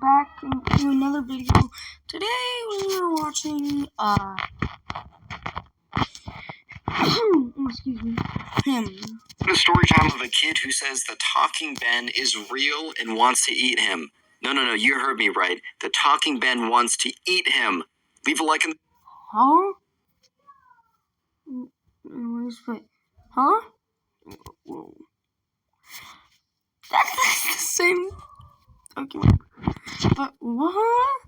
back into another video. Today we are watching, excuse me, him. A story time of a kid who says the talking Ben is real and wants to eat him. No, you heard me right. The talking Ben wants to eat him. Leave a like in Huh? Wait, huh? That's the same document. But what?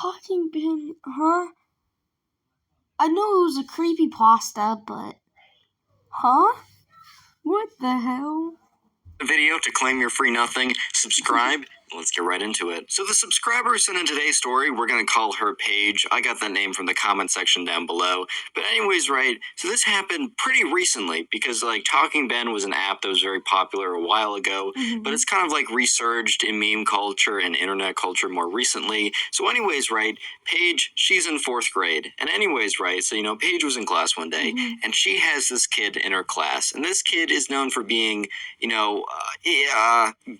Talking Ben, huh? I know it was a creepypasta, but huh? What the hell? the video to claim your free nothing. Subscribe. Let's get right into it. So the subscriber sent in today's story. We're going to call her Paige. I got that name from the comment section down below. But anyways, right, so this happened pretty recently because, like, Talking Ben was an app that was very popular a while ago, but it's kind of, like, resurged in meme culture and internet culture more recently. So anyways, right, Paige, she's in 4th grade. And anyways, right, so, Paige was in class one day, and she has this kid in her class. And this kid is known for being,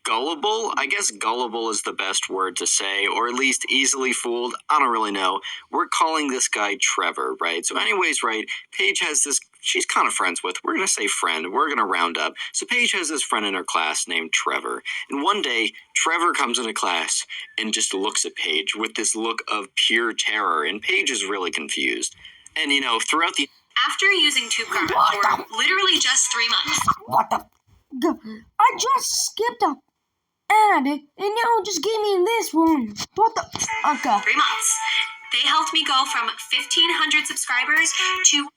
gullible. I guess gullible is the best word to say, or at least easily fooled. I don't really know. We're calling this guy Trevor, right? So anyways, right, Paige has this, she's kind of friends with, we're going to say friend, we're going to round up. So Paige has this friend in her class named Trevor. And one day, Trevor comes into class and just looks at Paige with this look of pure terror. And Paige is really confused. And, throughout the... After using TubeCarma for literally just 3 months. What the? I just skipped a ad, and now it just gave me this one. What the? Okay. 3 months. They helped me go from 1,500 subscribers to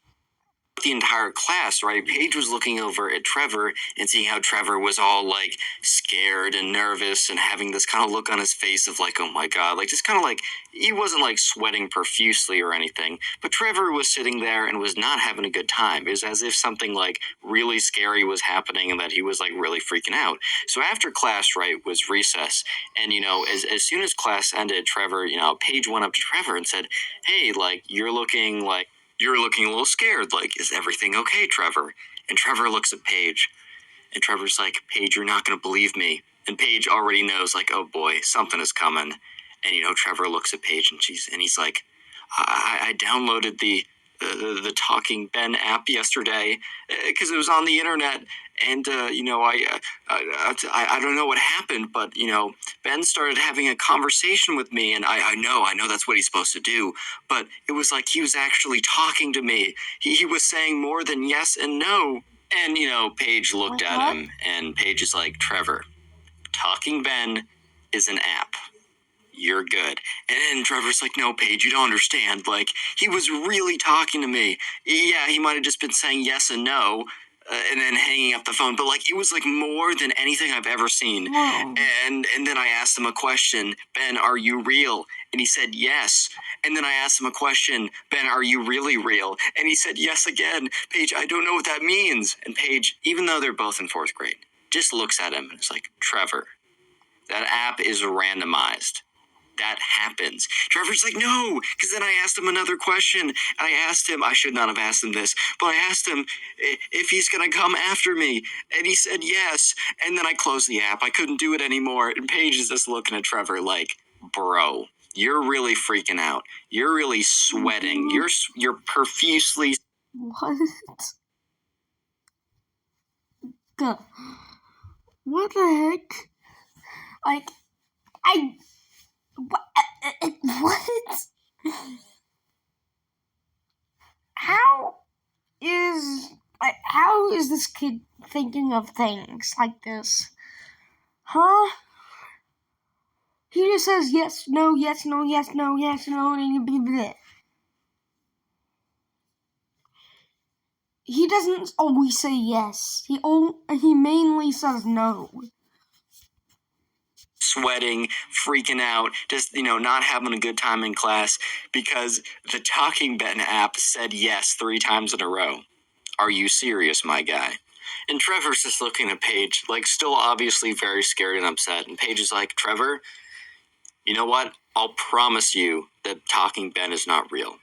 the entire class, right? Paige was looking over at Trevor and seeing how Trevor was all, like, scared and nervous and having this kind of look on his face of, like, oh my god, like, just kind of like, he wasn't, like, sweating profusely or anything, but Trevor was sitting there and was not having a good time. It was as if something, like, really scary was happening and that he was, like, really freaking out. So after class, right, was recess, and, as soon as class ended, Trevor, Paige went up to Trevor and said, hey, like, you're looking a little scared. Like, is everything okay, Trevor? And Trevor looks at Paige. And Trevor's like, Paige, you're not going to believe me. And Paige already knows, like, oh boy, something is coming. And, Trevor looks at Paige and he's like, I downloaded the Talking Ben app yesterday because it was on the internet. And, I don't know what happened, but, Ben started having a conversation with me, and I know that's what he's supposed to do, but it was like he was actually talking to me. He was saying more than yes and no. And, Paige looked at him, and Paige is like, Trevor, Talking Ben is an app. You're good. And Trevor's like, no, Paige, you don't understand. Like, he was really talking to me. Yeah, he might have just been saying yes and no, and then hanging up the phone. But, like, it was, like, more than anything I've ever seen. Whoa. And then I asked him a question. Ben, are you real? And he said yes. And then I asked him a question. Ben, are you really real? And he said yes again. Paige, I don't know what that means. And Paige, even though they're both in 4th grade, just looks at him and is like, Trevor, that app is randomized. That happens. Trevor's like, no, because then I asked him another question, and I asked him, I should not have asked him this, but I asked him if he's going to come after me, and he said yes, and then I closed the app. I couldn't do it anymore, and Paige is just looking at Trevor like, bro, you're really freaking out. You're really sweating. You're profusely... What? What the heck? Like, what? How is this kid thinking of things like this? Huh? He just says yes, no, yes, no, yes, no, yes, no, and blah, blah. He doesn't always say yes. He mainly says no. Sweating, freaking out, just, not having a good time in class because the Talking Ben app said yes 3 times in a row. Are you serious, my guy? And Trevor's just looking at Paige, like, still obviously very scared and upset. And Paige is like, Trevor, you know what? I'll promise you that Talking Ben is not real.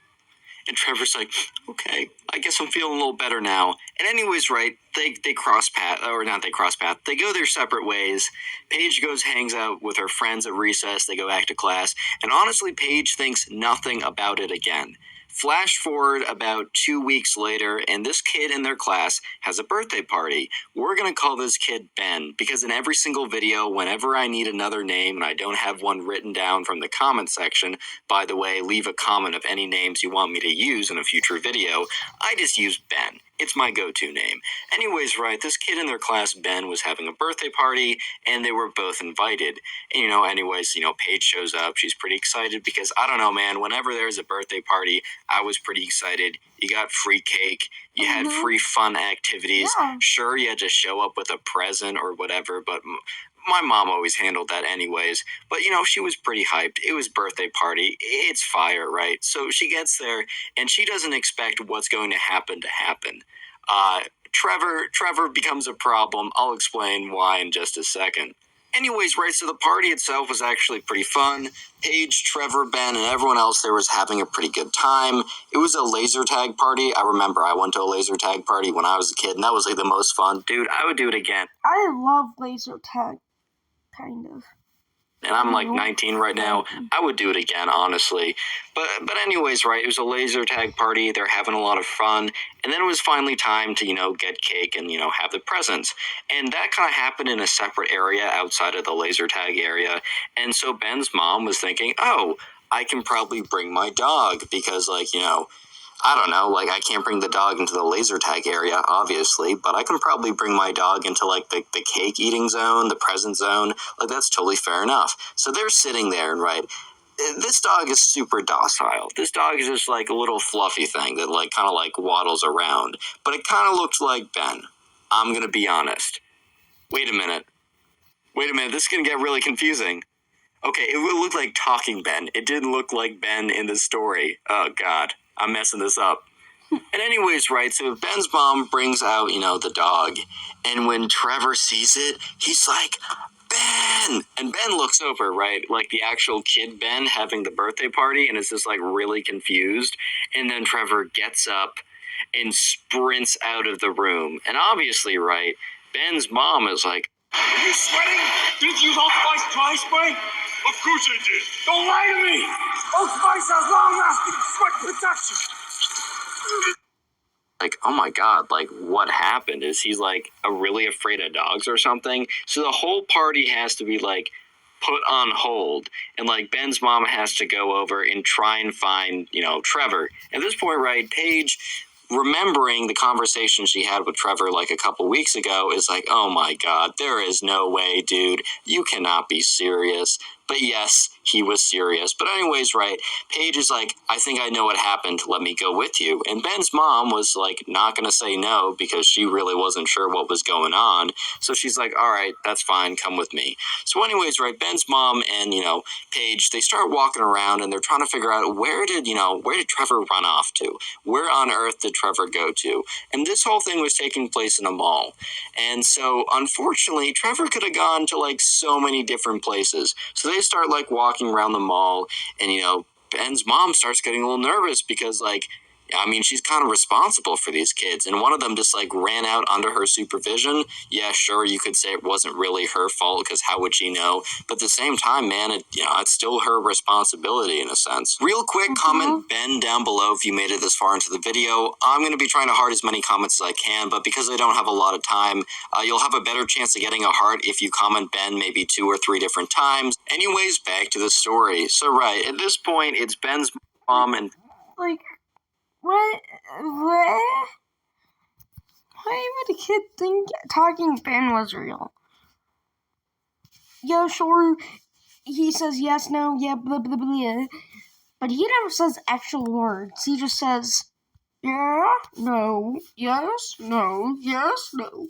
And Trevor's like, okay, I guess I'm feeling a little better now. And anyways, right, they cross path, or not they cross path, they go their separate ways. Paige goes, hangs out with her friends at recess, they go back to class, and honestly, Paige thinks nothing about it again. Flash forward about 2 weeks later, and this kid in their class has a birthday party. We're going to call this kid Ben, because in every single video, whenever I need another name and I don't have one written down from the comment section, by the way, leave a comment of any names you want me to use in a future video, I just use Ben. It's my go-to name. Anyways, right, this kid in their class, Ben, was having a birthday party, and they were both invited. And, Paige shows up. She's pretty excited because, I don't know, man, whenever there's a birthday party, I was pretty excited. You got free cake. You had free fun activities. Yeah. Sure, you had to show up with a present or whatever, but my mom always handled that anyways. But, she was pretty hyped. It was birthday party. It's fire, right? So she gets there, and she doesn't expect what's going to happen. Trevor becomes a problem. I'll explain why in just a second. Anyways, right, so the party itself was actually pretty fun. Paige, Trevor, Ben, and everyone else there was having a pretty good time. It was a laser tag party. I remember I went to a laser tag party when I was a kid, and that was like the most fun. Dude, I would do it again. I love laser tag, kind of. And I'm like 19 right now. I would do it again, honestly. But anyways, right, it was a laser tag party. They're having a lot of fun. And then it was finally time to, get cake and, have the presents. And that kind of happened in a separate area outside of the laser tag area. And so Ben's mom was thinking, oh, I can probably bring my dog because, I don't know, I can't bring the dog into the laser tag area, obviously, but I can probably bring my dog into, the cake eating zone, the present zone. That's totally fair enough. So they're sitting there, and, right, this dog is super docile. This dog is just, a little fluffy thing that, kind of, waddles around. But it kind of looked like Ben. I'm gonna be honest. Wait a minute, this is gonna get really confusing. Okay, it looked like talking Ben. It didn't look like Ben in the story. Oh, God. I'm messing this up. And anyways, right, so Ben's mom brings out, the dog. And when Trevor sees it, he's like, Ben! And Ben looks over, right, like the actual kid Ben having the birthday party, and is just, really confused. And then Trevor gets up and sprints out of the room. And obviously, right, Ben's mom is like, are you sweating? Didn't you use Old Spice dry spray? Of course I did. Don't lie to me. Old Spice has long-lasting sweat protection. Oh my God, what happened? Is he's really afraid of dogs or something? So the whole party has to be put on hold, and Ben's mom has to go over and try and find, Trevor. At this point, right, Paige, remembering the conversation she had with Trevor a couple weeks ago, is oh my God, there is no way, dude. You cannot be serious. But yes, he was serious. But anyways, right, Paige is I think I know what happened. Let me go with you. And Ben's mom was not going to say no because she really wasn't sure what was going on. So she's all right, that's fine. Come with me. So anyways, right, Ben's mom and, Paige, they start walking around and they're trying to figure out where did Trevor run off to? Where on earth did Trevor go to? And this whole thing was taking place in a mall. And so unfortunately, Trevor could have gone to so many different places. So they start walking around the mall, and Ben's mom starts getting a little nervous because she's kind of responsible for these kids, and one of them just ran out under her supervision. Yeah, sure, you could say it wasn't really her fault because how would she know? But at the same time, man, it's still her responsibility in a sense. Real quick, comment Ben down below if you made it this far into the video. I'm going to be trying to heart as many comments as I can, but because I don't have a lot of time, you'll have a better chance of getting a heart if you comment Ben maybe 2 or 3 different times. Anyways, back to the story. So right, at this point, it's Ben's mom and What? Why would a kid think talking Ben was real? Yeah, sure. He says yes, no, yeah, blah, blah, blah. But he never says actual words. He just says, yeah, no, yes, no, yes, no.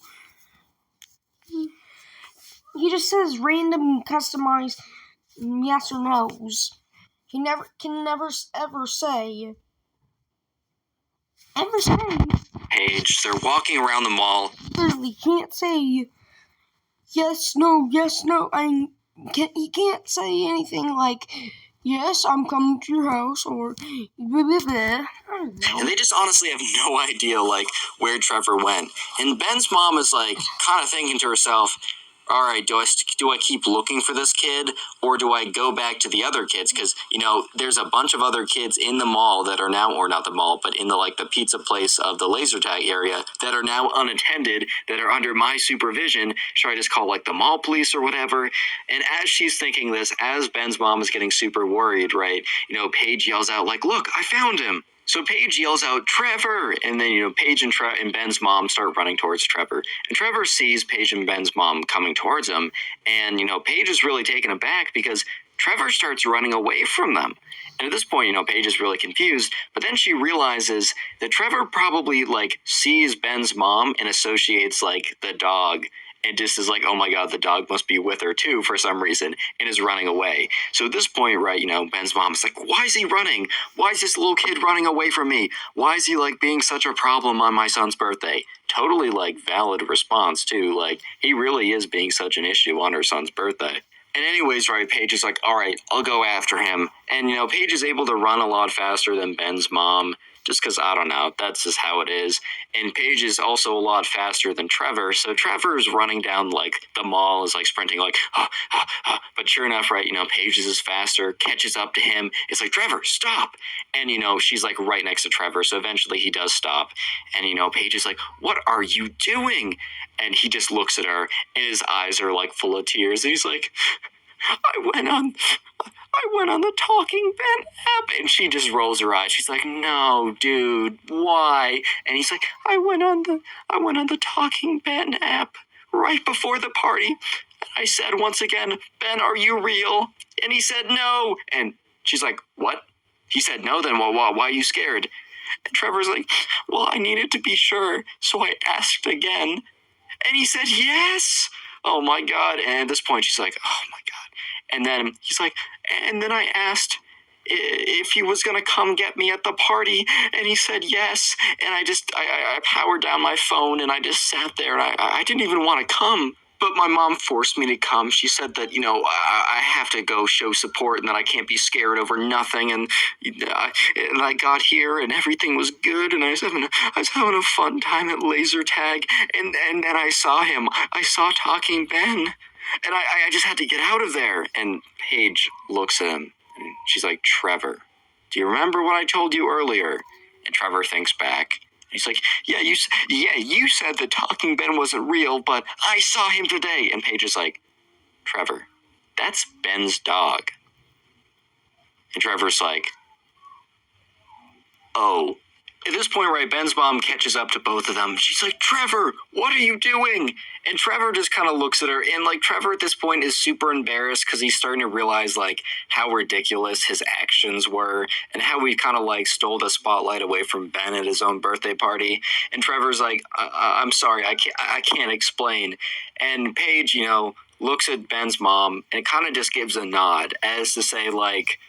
He just says random, customized yes or no's. He can never ever say... Paige, they're walking around the mall. Literally can't say yes, no. He can't say anything yes, I'm coming to your house, or blah, blah, blah. I don't know. And they just honestly have no idea, like, where Trevor went. And Ben's mom is, like, kind of thinking to herself, all right, do I keep looking for this kid, or do I go back to the other kids? Because, you know, there's a bunch of other kids in the mall that are now, or not the mall, but in the, like, the pizza place of the laser tag area that are now unattended, that are under my supervision. Should I just call, like, the mall police or whatever? And as she's thinking this, as Ben's mom is getting super worried, right, you know, Paige yells out, like, look, I found him. So Paige yells out, Trevor! And then, you know, Paige and Ben's mom start running towards Trevor. And Trevor sees Paige and Ben's mom coming towards him. And, you know, Paige is really taken aback because Trevor starts running away from them. And at this point, you know, Paige is really confused. But then she realizes that Trevor probably, like, sees Ben's mom and associates, like, the dog. And just is like, oh my god, the dog must be with her too for some reason, and is running away. So at this point, right, you know, Ben's mom is like, why is he running? Why is this little kid running away from me? Why is he, like, being such a problem on my son's birthday? Totally, like, valid response too. Like, he really is being such an issue on her son's birthday. And anyways, right, Paige is like, all right, I'll go after him. And, you know, Paige is able to run a lot faster than Ben's mom, just because, I don't know, that's just how it is. And Paige is also a lot faster than Trevor, so Trevor is running down, like, the mall, is, like, sprinting, like, but sure enough, right, you know, Paige is faster, catches up to him, it's like, Trevor, stop! And, you know, she's, like, right next to Trevor, so eventually he does stop. And, you know, Paige is like, what are you doing? And he just looks at her, and his eyes are, like, full of tears, and he's like, I went on the Talking Ben app. And she just rolls her eyes. She's like, no, dude, why? And he's like, I went on the Talking Ben app right before the party. And I said once again, Ben, are you real? And he said no. And she's like, what? He said no, then why are you scared? And Trevor's like, well, I needed to be sure, so I asked again. And he said yes. Oh my god. And at this point, she's like, oh my god. And then he's like, and then I asked if he was going to come get me at the party, and he said yes. And I powered down my phone, and I just sat there, and I didn't even want to come. But my mom forced me to come. She said that, you know, I have to go show support and that I can't be scared over nothing. And I got here and everything was good. And I was having a fun time at laser tag. And then I saw him. I saw Talking Ben. And I just had to get out of there. And Paige looks at him. And she's like, Trevor, do you remember what I told you earlier? And Trevor thinks back. He's like, you said that Talking Ben wasn't real, but I saw him today. And Paige is like, Trevor, that's Ben's dog. And Trevor's like, oh. At this point, right, Ben's mom catches up to both of them. She's like, Trevor, what are you doing? And Trevor just kind of looks at her. And, like, Trevor at this point is super embarrassed because he's starting to realize, like, how ridiculous his actions were and how we kind of, like, stole the spotlight away from Ben at his own birthday party. And Trevor's like, I'm sorry, I can't explain. And Paige, you know, looks at Ben's mom and kind of just gives a nod as to say, like,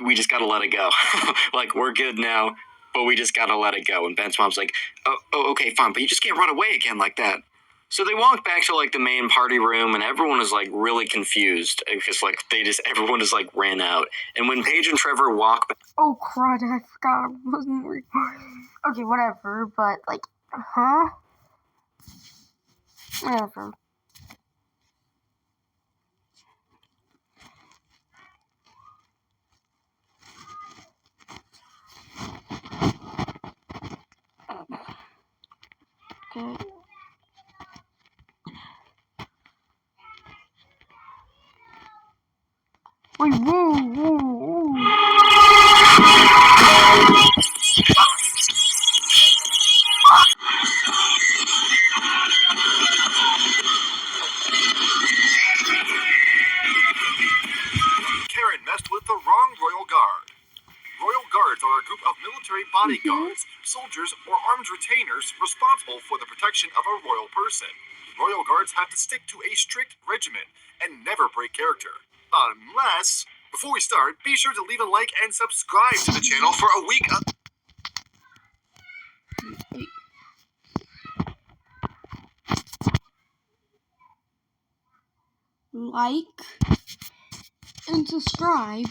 we just gotta let it go. Like, we're good now, but we just gotta let it go. And Ben's mom's like, oh, okay, fine, but you just can't run away again like that. So they walk back to, like, the main party room, and everyone is, like, really confused because, like, everyone just, like, ran out. And when Paige and Trevor walk back... Oh, crud, I forgot I wasn't recording. Okay, whatever, but, like, whatever. Okay. Wait, whoa. Karen messed with the wrong Royal Guard. Royal Guards are a group of military bodyguards, soldiers, or armed retainers responsible for the protection of a royal person. Royal Guards have to stick to a strict regimen and never break character. Unless... Before we start, be sure to leave a like and subscribe to the channel for a week of... Like and subscribe.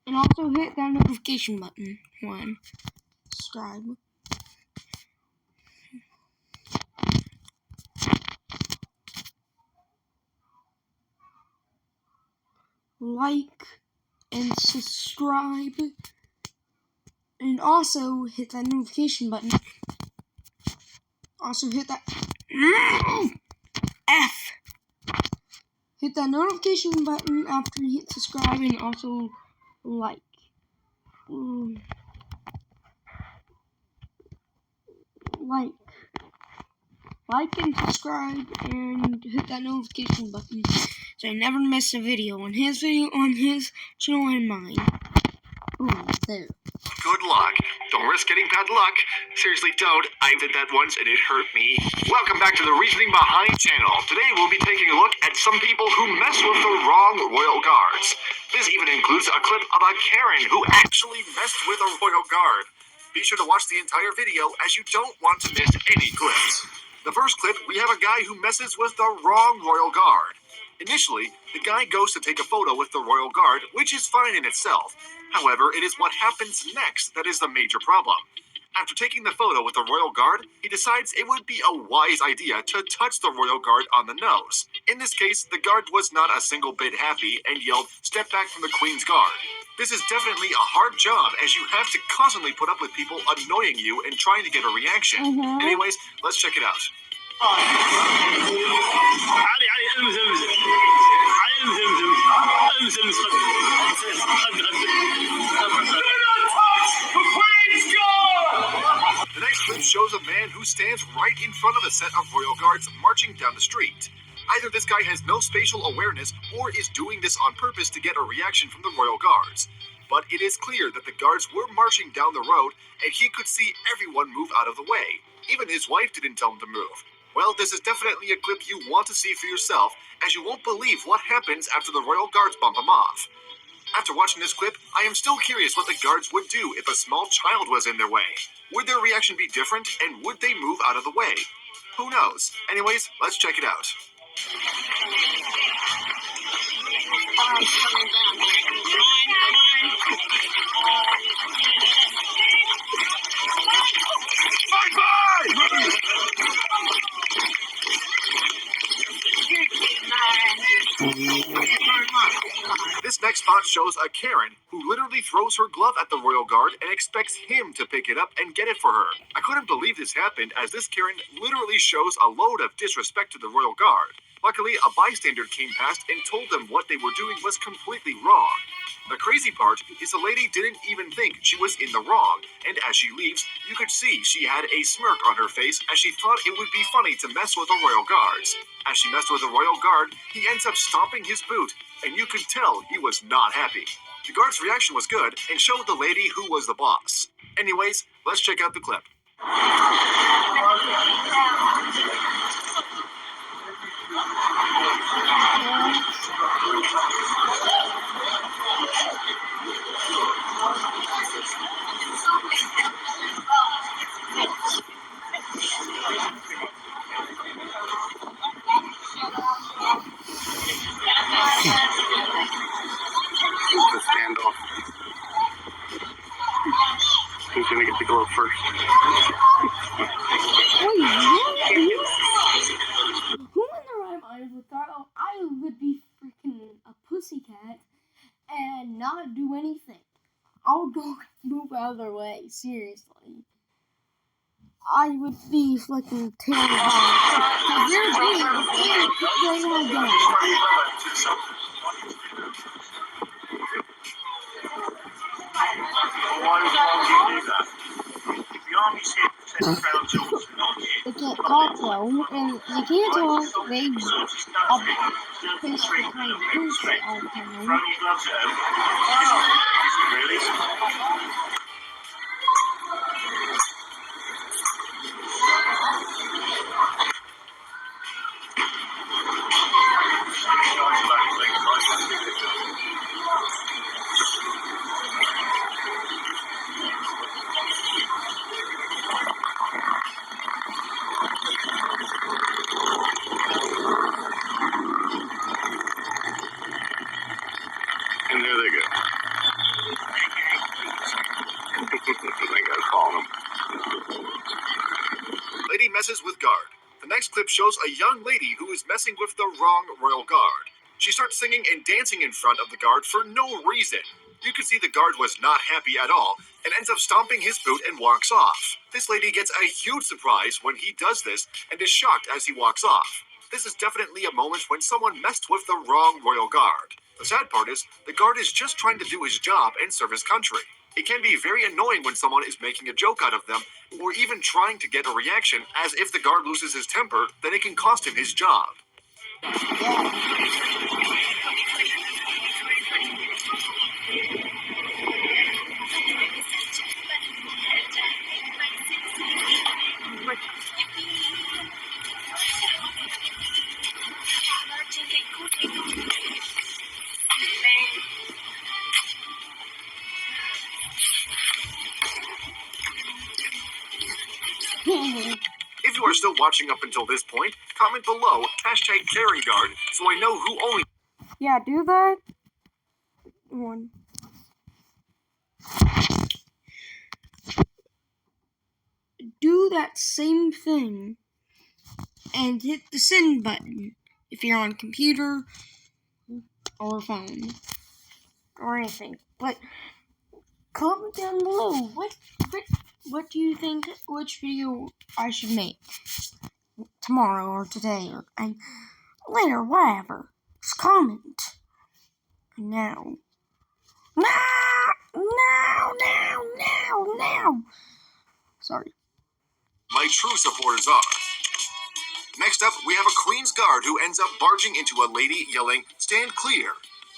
And also hit that notification button. One. Subscribe. Like and subscribe. And also hit that notification button. Also hit that F. Hit that notification button after you hit subscribe, and also like. Like and subscribe and hit that notification button so you never miss a video on his channel and mine. Ooh, there. Good luck. Don't risk getting bad luck. Seriously, don't. I did that once and it hurt me. Welcome back to the Reasoning Behind channel. Today we'll be taking a look at some people who mess with the wrong royal guards. This even includes a clip of a Karen who actually messed with a royal guard. Be sure to watch the entire video as you don't want to miss any clips. The first clip, we have a guy who messes with the wrong royal guard. Initially, the guy goes to take a photo with the royal guard, which is fine in itself. However, it is what happens next that is the major problem. After taking the photo with the royal guard, he decides it would be a wise idea to touch the royal guard on the nose. In this case, the guard was not a single bit happy and yelled, "Step back from the Queen's Guard." This is definitely a hard job as you have to constantly put up with people annoying you and trying to get a reaction. Anyways, let's check it out. The next clip shows a man who stands right in front of a set of royal guards marching down the street. Either this guy has no spatial awareness or is doing this on purpose to get a reaction from the royal guards. But it is clear that the guards were marching down the road and he could see everyone move out of the way. Even his wife didn't tell him to move. Well, this is definitely a clip you want to see for yourself, as you won't believe what happens after the royal guards bump him off. After watching this clip, I am still curious what the guards would do if a small child was in their way. Would their reaction be different, and would they move out of the way? Who knows? Anyways, let's check it out. This next spot shows a Karen who literally throws her glove at the royal guard and expects him to pick it up and get it for her. I couldn't believe this happened, as this Karen literally shows a load of disrespect to the royal guard. Luckily, a bystander came past and told them what they were doing was completely wrong. The crazy part is the lady didn't even think she was in the wrong, and as she leaves, you could see she had a smirk on her face as she thought it would be funny to mess with the royal guards. As she messed with the royal guard, he ends up stomping his boot, and you could tell he was not happy. The guard's reaction was good and showed the lady who was the boss. Anyways, let's check out the clip. The standoff. Who's gonna get the glow first? Wait, what? Who in their right mind would thought I would be freaking a pussycat and not do anything? I'll go move out of their way, seriously. I would be fucking terrified. Because they're big and they have guns. They can't talk though, and they can't talk, they basically kind of push it all the time. shows a young lady who is messing with the wrong royal guard. She starts singing and dancing in front of the guard for no reason. You can see the guard was not happy at all and ends up stomping his boot and walks off. This lady gets a huge surprise when he does this and is shocked as he walks off. This is definitely a moment when someone messed with the wrong royal guard. The sad part is, the guard is just trying to do his job and serve his country. It can be very annoying when someone is making a joke out of them, or even trying to get a reaction, as if the guard loses his temper, then it can cost him his job. If you are still watching up until this point, comment below #KarenGuard so I know who only Yeah, do that. One. Do that same thing and hit the send button if you're on a computer or phone or anything. But comment down below what do you think, which video I should make tomorrow or today or and later, whatever. Just comment. Now. Sorry. my true supporters are. Next up, we have a Queen's Guard who ends up barging into a lady yelling, "Stand clear."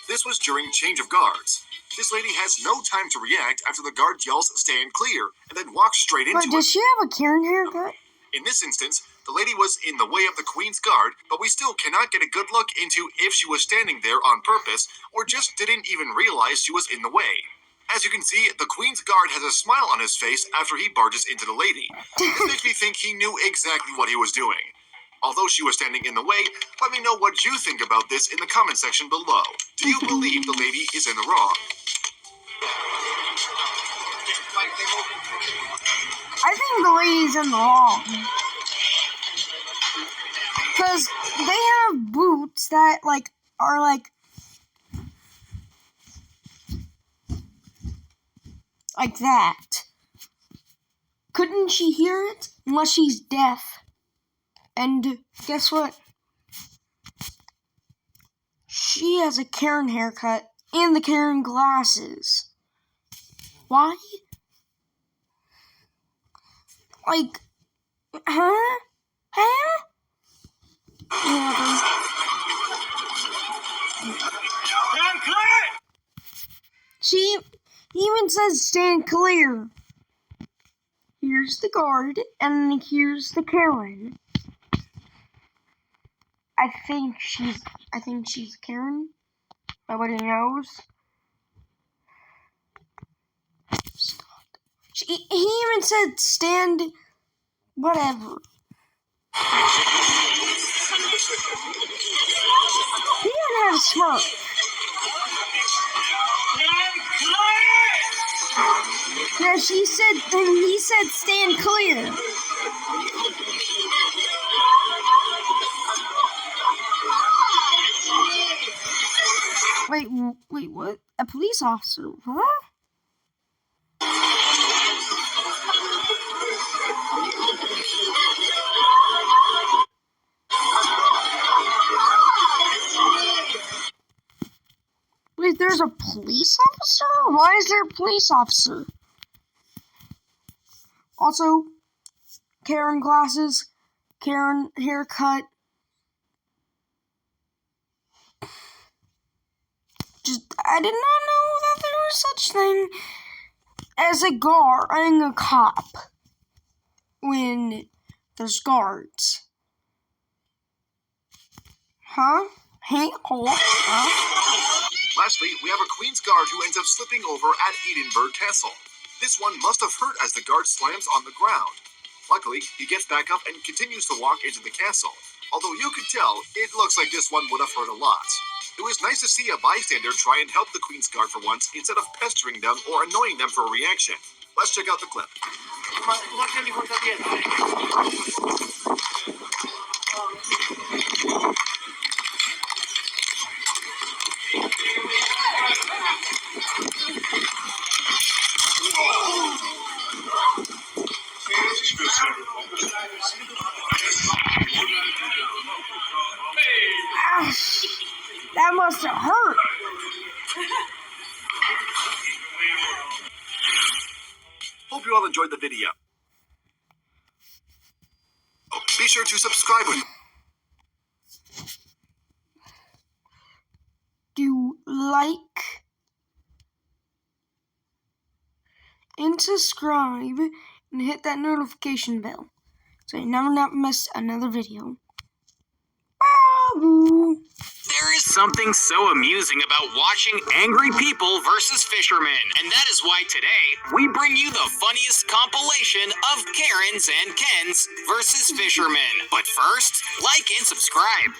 This was during change of guards. This lady has no time to react after the guard yells, "Stand clear," and then walks straight into But does it. she have a Karen haircut? In this instance, the lady was in the way of the Queen's Guard, but we still cannot get a good look into if she was standing there on purpose or just didn't even realize she was in the way. As you can see, the Queen's Guard has a smile on his face after he barges into the lady. This makes me think he knew exactly what he was doing. Although she was standing in the way, let me know what you think about this in the comment section below. Do you believe the lady is in the wrong? I think the lady's in the wrong. Because they have boots that, are like that. Couldn't she hear it? Unless she's deaf. And guess what? She has a Karen haircut and the Karen glasses. Why? Huh? She even says stand clear. Here's the guard, and here's the Karen. I think she's Karen. Nobody knows. He even said stand whatever. He even had a smirk. Yeah, he said stand clear. Wait, what? A police officer? What? Wait, there's a police officer? Why is there a police officer? Also, Karen glasses, Karen haircut. I did not know that there was such thing as a guard and a cop when there's guards. Huh? Hey, hold on. Lastly, we have a Queen's Guard who ends up slipping over at Edinburgh Castle. This one must have hurt as the guard slams on the ground. Luckily, he gets back up and continues to walk into the castle. Although you could tell, it looks like this one would have hurt a lot. It was nice to see a bystander try and help the Queen's Guard for once, instead of pestering them or annoying them for a reaction. Let's check out the clip. Ouch. That must have hurt. Hope you all enjoyed the video. Oh, be sure to subscribe. Do like and subscribe and hit that notification bell so you never miss another video. Bye. There is something so amusing about watching angry people versus fishermen, and that is why today we bring you the funniest compilation of Karens and Kens versus fishermen. But first, like and subscribe.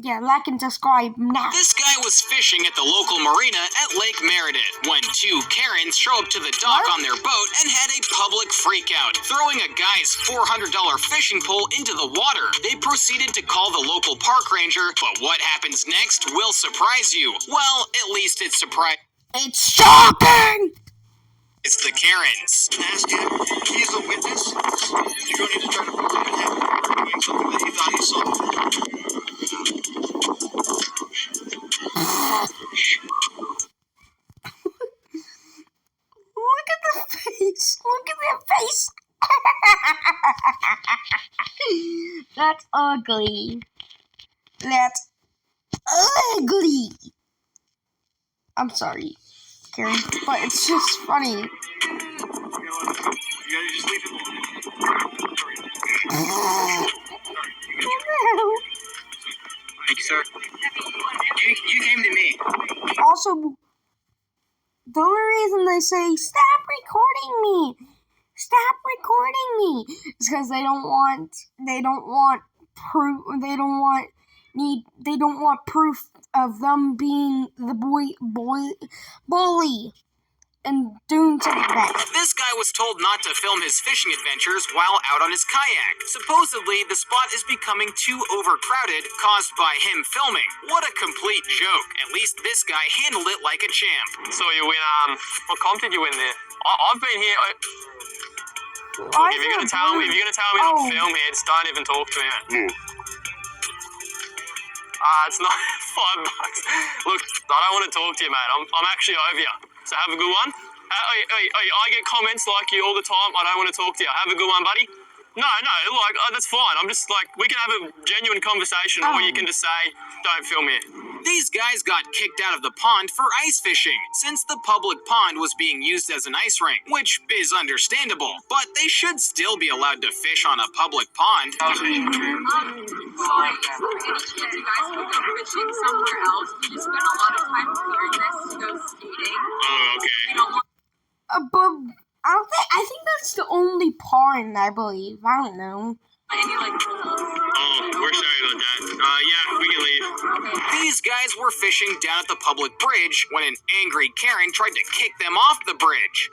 Yeah, like and subscribe now. This guy was fishing at the local marina at Lake Meredith when two Karens show up to the dock on their boat and had a public freakout, throwing a guy's $400 fishing pole into the water. They proceeded to call the local park ranger, but what happens next will surprise you. Well, at least it's surprising. It's shocking! It's the Karens. Ask him. He's a witness. You don't need to try to prove him for doing something that he thought he saw. Look at the face! Look at that face! That's ugly. That's ugly. I'm sorry, Karen, but it's just funny. You gotta just leave him Thank you, sir. You came to me. Also, the only reason they say stop recording me is because they don't want proof of them being the bully and doing something bad. This guy was told not to film his fishing adventures while out on his kayak. Supposedly, the spot is becoming too overcrowded, caused by him filming. What a complete joke. At least this guy handled it like a champ. So you win, what comp did you win there? I've been here, if you're gonna tell me not to film here, just don't even talk to me. It's not $5. Look, I don't want to talk to you, mate. I'm actually over you. So have a good one. I get comments like you all the time. I don't want to talk to you. Have a good one, buddy. No, that's fine. I'm just like, we can have a genuine conversation, or you can just say, don't film here. These guys got kicked out of the pond for ice fishing, since the public pond was being used as an ice rink, which is understandable, but they should still be allowed to fish on a public pond. So if you guys would go fishing somewhere else, you just spend a lot of time clearing this to go skating. Oh, okay. You don't want I think that's the only pond, I believe. I don't know. any like Oh, we're sorry about that. Yeah, we can leave. These guys were fishing down at the public bridge when an angry Karen tried to kick them off the bridge.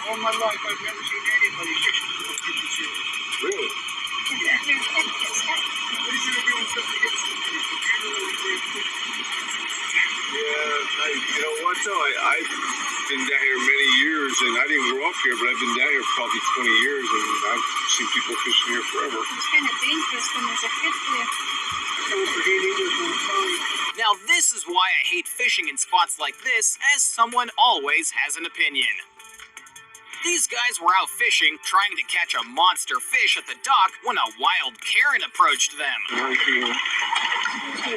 All my life, I've never seen anybody fishing for 50 cents. Really? Yeah, you know what though? I've been down here many years, and I didn't grow up here, but I've been down here probably 20 years, and I've seen people fishing here forever. It's kind of dangerous when there's a kid there. Now this is why I hate fishing in spots like this, as someone always has an opinion. These guys were out fishing, trying to catch a monster fish at the dock when a wild Karen approached them.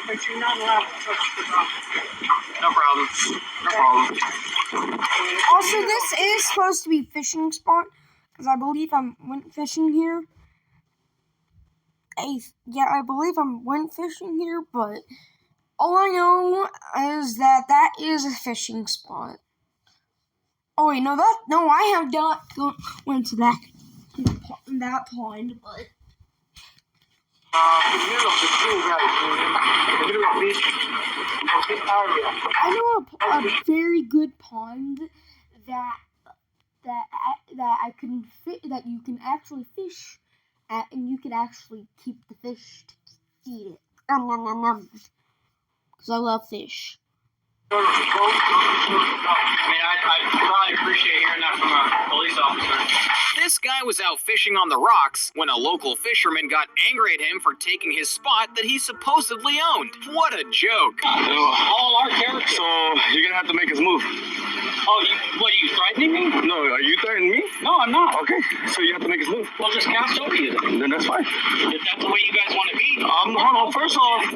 But you're not allowed to touch the rock. No problem. Also, this is supposed to be fishing spot, because I believe I went fishing here. I believe I went fishing here, but all I know is that is a fishing spot. Oh wait, no, I have not went to that pond, but I know a very good pond that that you can actually fish at, and you can actually keep the fish to eat it. Because I love fish. I mean, I'd probably appreciate hearing that from a police officer. This guy was out fishing on the rocks when a local fisherman got angry at him for taking his spot that he supposedly owned. What a joke. All our characters. So you're gonna have to make us move. Oh, what, are you threatening me? No, are you threatening me? No, I'm not. Okay, so you have to make us move. I'll just cast over you then. Then that's fine. If that's the way you guys want to be. Hold on. First off,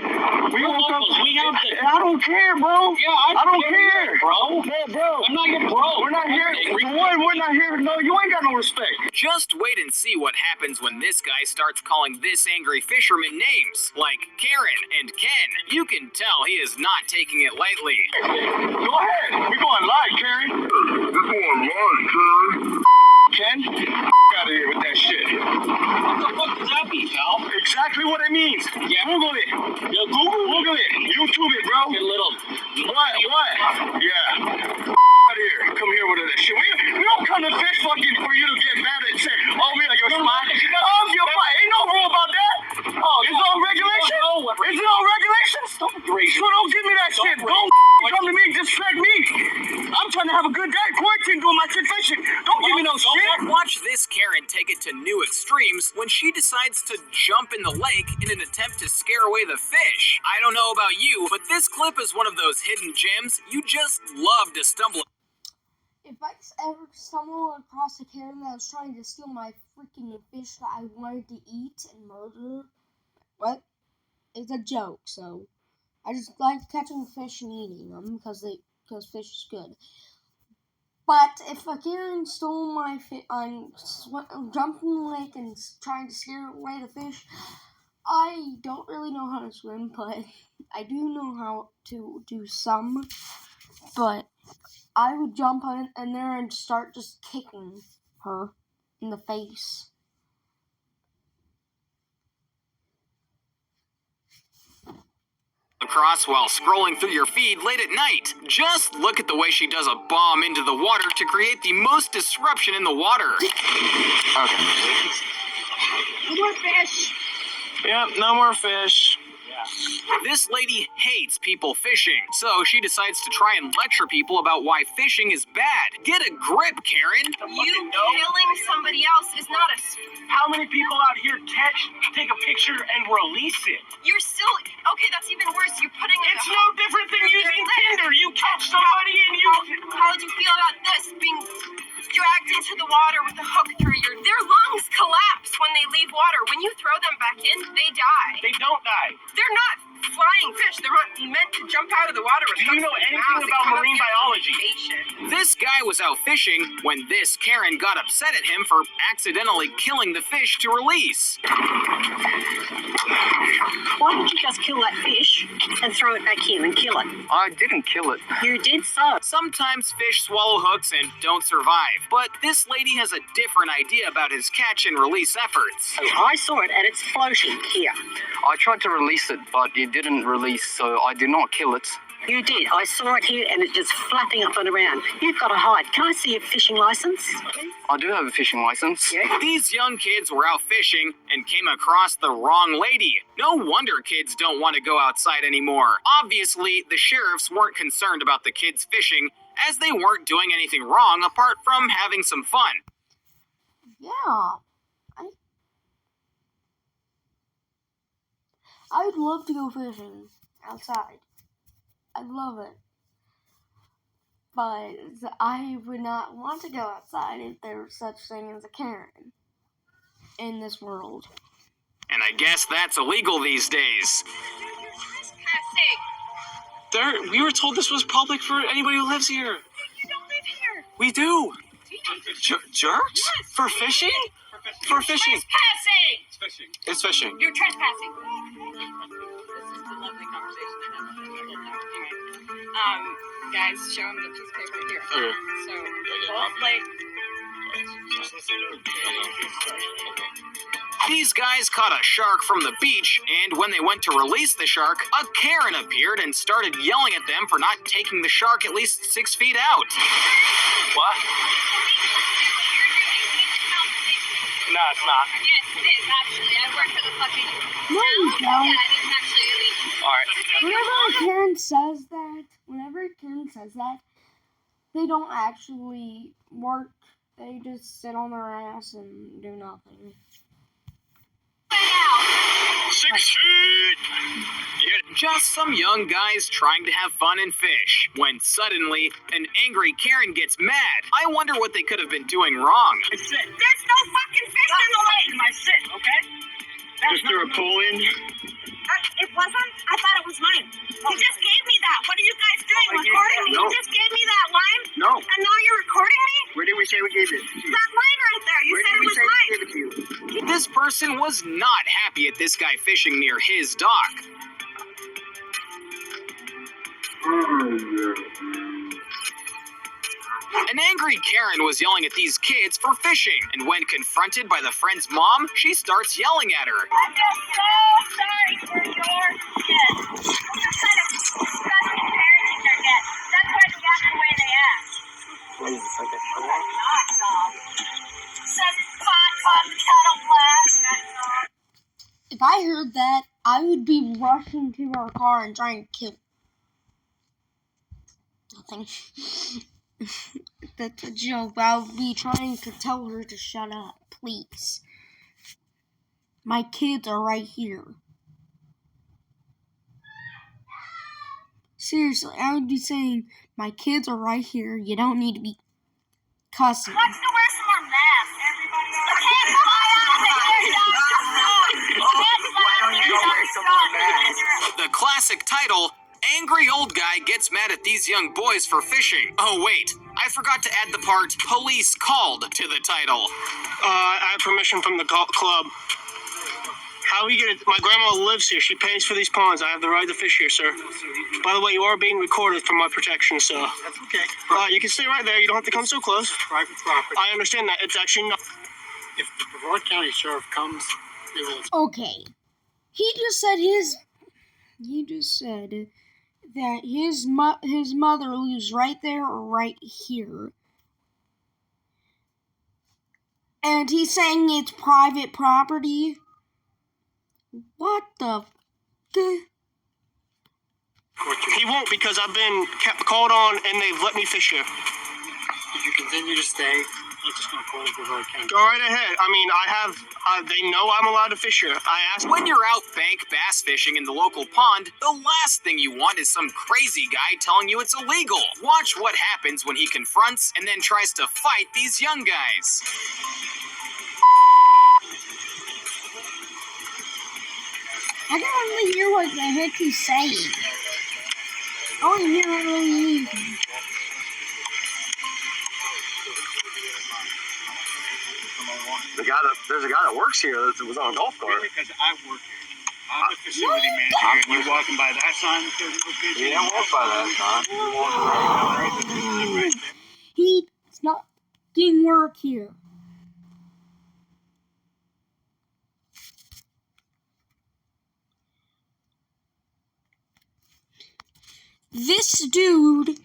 we woke up. We have to. I don't care, bro. Yeah, I don't care, bro. bro. I'm not your bro. We're not here. We're not here. No, you ain't got no respect. Just wait and see what happens when this guy starts calling this angry fisherman names, like Karen and Ken. You can tell he is not taking it lightly. Go ahead. We're going live, Karen. We're going live, Karen. Ken, out of here with that shit. What the fuck does that mean, pal? Exactly what it means. Yeah. Google it. Yeah, Google it. YouTube it, bro. Your little. What? Yeah. Out here. Come here with that shit. We don't come to fish fucking for you to get mad and say, oh, we like your spot. Oh, your spot. Ain't no rule about that. Oh, it's all regulation? Is it all regulations? So don't give me that shit. Don't come to me, distract me. I'm trying to have a good day. Quarantine doing my shit fishing. Don't give me no shit. Watch this Karen take it to new extremes when she decides to jump in the lake in an attempt to scare away the fish. I don't know about you, but this clip is one of those hidden gems you just love to stumble. If I ever stumble across a Karen that was trying to steal my freaking fish that I wanted to eat and murder, it's a joke. So I just like catching fish and eating them because fish is good. But if a Karen stole my fish, jumped in the lake and trying to scare away the fish, I don't really know how to swim, but I do know how to do some. But I would jump in there and start just kicking her in the face. Across while scrolling through your feed late at night. Just look at the way she does a bomb into the water to create the most disruption in the water. Okay. No more fish. Yep, no more fish. This lady hates people fishing, so she decides to try and lecture people about why fishing is bad. Get a grip, Karen. You killing somebody else is not a. How many people out here take a picture and release it? You're still okay. That's even worse. You're putting it. It's no different than using Tinder. You catch somebody and you. How would you feel about this being dragged into the water with a hook through their lungs collapse when they leave water. When you throw them back in, they die. They don't die. They're not flying fish. They're not meant to jump out of the water. Do you know anything about marine biology? This guy was out fishing when this Karen got upset at him for accidentally killing the fish to release. Why did you just kill that fish and throw it back in and kill it? I didn't kill it. You did so. Sometimes fish swallow hooks and don't survive, but this lady has a different idea about his catch and release efforts. I saw it and it's floating here. I tried to release it, but it didn't release, so I did not kill it. You did. I saw it here and it's just flapping up and around. You've got to hide. Can I see your fishing license? I do have a fishing license. Yeah. These young kids were out fishing and came across the wrong lady. No wonder kids don't want to go outside anymore. Obviously, the sheriffs weren't concerned about the kids fishing, as they weren't doing anything wrong apart from having some fun. Yeah. I'd love to go fishing outside. I love it. But I would not want to go outside if there was such thing as a Karen in this world. And I guess that's illegal these days. We were told this was public for anybody who lives here. You don't live here. We do. Jerks? Yes. For fishing? For fishing. Trespassing. It's fishing. You're trespassing. This is a lovely conversation I have with my kids. Guys, show them the piece of paper here. Okay. So, both like. These guys caught a shark from the beach, and when they went to release the shark, a Karen appeared and started yelling at them for not taking the shark at least 6 feet out. What? No, it's not. Yes, it is actually. I work for the fucking. No, you Yeah, don't. it is actually illegal. All right. Whenever Karen says that, they don't actually work. They just sit on their ass and do nothing. 6 feet. Just some young guys trying to have fun and fish, when suddenly an angry Karen gets mad. I wonder what they could have been doing wrong. There's no fucking fish in the lake. I sit, okay? Just threw a pool in. It wasn't? I thought it was mine. You just gave me that. What are you guys doing? Recording me? No. You just gave me that line? No. And now you're recording me? Where did we say we gave it? That line right there. You said it was mine. Give it to you? This person was not happy at this guy fishing near his dock. An angry Karen was yelling at these kids for fishing, and when confronted by the friend's mom, she starts yelling at her. I'm just so sorry for your kids. What kind of disgusting parenting they get? That's why they act the way they act. Not dog. Says pot on the kettle black. If I heard that, I would be rushing to our car and trying to kill. Nothing. That's a joke. I would be trying to tell her to shut up, please. My kids are right here. Seriously, I would be saying, my kids are right here. You don't need to be cussing. What's the worst of our mask? Everybody okay, fly out of here. The classic title, Angry Old Guy Gets Mad at These Young Boys for Fishing. Oh wait, I forgot to add the part, Police Called, to the title. I have permission from the club. How are we gonna? My grandma lives here. She pays for these ponds. I have the right to fish here, sir. By the way, you are being recorded for my protection, so. That's okay. You can stay right there. You don't have to come so close. Private property. I understand that. It's actually not. If the Brevard County Sheriff comes, they will. Okay. He just said that his mother lives right there or right here. And he's saying it's private property. What the f***? He won't because I've been called on and they've let me fish here. If you continue to stay, I'm just going to call the Brevard County. Go right ahead. I mean, I have. They know I'm allowed to fish here. I asked. When you're out bank bass fishing in the local pond, the last thing you want is some crazy guy telling you it's illegal. Watch what happens when he confronts and then tries to fight these young guys. I can't really hear what the heck he's saying. I don't hear really anything. There's a guy that works here that was on a golf cart. Because I work here. I'm the facility manager, and you're walking by that sign. Yeah, I walk by that sign. He's not doing work here. This dude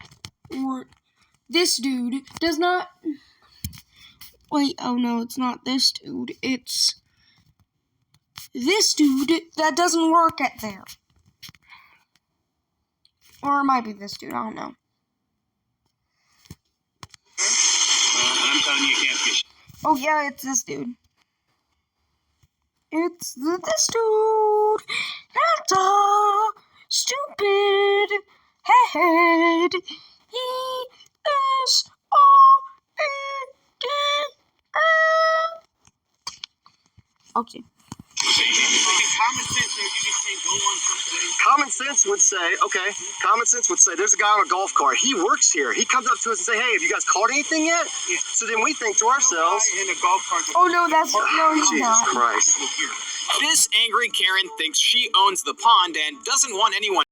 does not. Wait, oh no, it's not this dude. It's this dude that doesn't work at there. Or it might be this dude, I don't know. I'm telling you, you can't fish. Oh yeah, it's this dude. It's this dude. That's a stupid head. He is okay. Common sense would say, there's a guy on a golf cart. He works here. He comes up to us and say, hey, have you guys caught anything yet? Yeah. So then we think to ourselves, in a golf cart. Oh no, no, he's Jesus not. Christ. This angry Karen thinks she owns the pond and doesn't want anyone